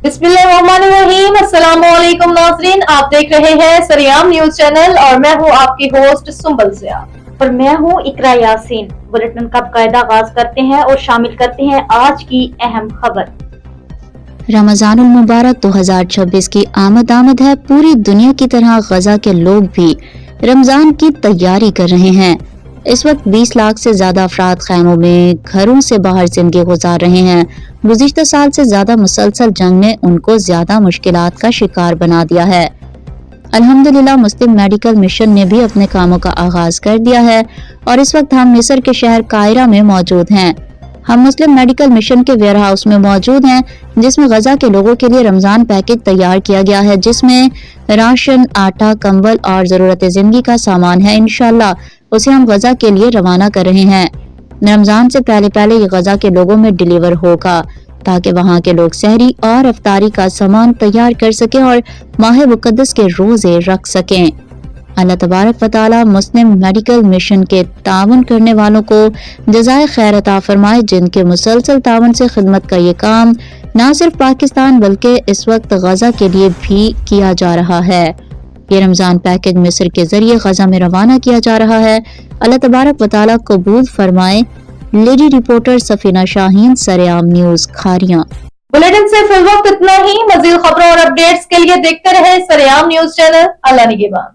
बिस्मिल्लाहिर्रहमानिर्रहीम। अस्सलामुअलैकुम नाज़रीन, आप देख रहे हैं सरेआम न्यूज चैनल और मैं हूं आपकी होस्ट सुंबल सिया और मैं हूं इकरा यासीन। बुलेटिन का बाकायदा आगाज करते हैं और शामिल करते हैं आज की अहम खबर। रमजानुल मुबारक 2026 की आमद है। पूरी दुनिया की तरह गजा के लोग भी रमजान की तैयारी कर रहे हैं। इस वक्त 20 लाख से ज्यादा अफराद खैमों में घरों से बाहर जिंदगी गुजार रहे हैं। गुज़िश्ता साल से ज्यादा मुसलसल जंग ने उनको ज्यादा मुश्किलात का शिकार बना दिया है। अल्हम्दुलिल्लाह मुस्लिम मेडिकल मिशन ने भी अपने कामों का आगाज कर दिया है और इस वक्त हम मिस्र के शहर कायरा में मौजूद हैं। हम मुस्लिम मेडिकल मिशन के वेयर हाउस में मौजूद हैं, जिसमें गजा के लोगों के लिए रमजान पैकेज तैयार किया गया है, जिसमें राशन, आटा, कंबल और जरूरत जिंदगी का सामान है। इंशाल्लाह उसे हम गजा के लिए रवाना कर रहे हैं। रमजान से पहले ये गजा के लोगों में डिलीवर होगा ताकि वहाँ के लोग सहरी और अफ्तारी का सामान तैयार कर सकें और माह मुकद्दस के रोजे रख सकें। अल्लाह तबारक व तआला मुस्लिम मेडिकल मिशन के तावन करने वालों को जज़ाए खैर अता फरमाए, जिनके मुसलसल तावन से खिदमत का ये काम न सिर्फ पाकिस्तान बल्कि इस वक्त गजा के लिए भी किया जा रहा है। ये रमजान पैकेज मिस्र के जरिए गजा में रवाना किया जा रहा है। अल्लाह तबारक व तआला कबूल फरमाए। लेडी रिपोर्टर सफीना शाहीन, सरेआम न्यूज, खारियां। बुलेटिन से फिल वक्त इतना ही। मज़ीद खबरों और अपडेट्स के लिए देखते रहे सरेआम न्यूज चैनल। अल्लाह निगहबान।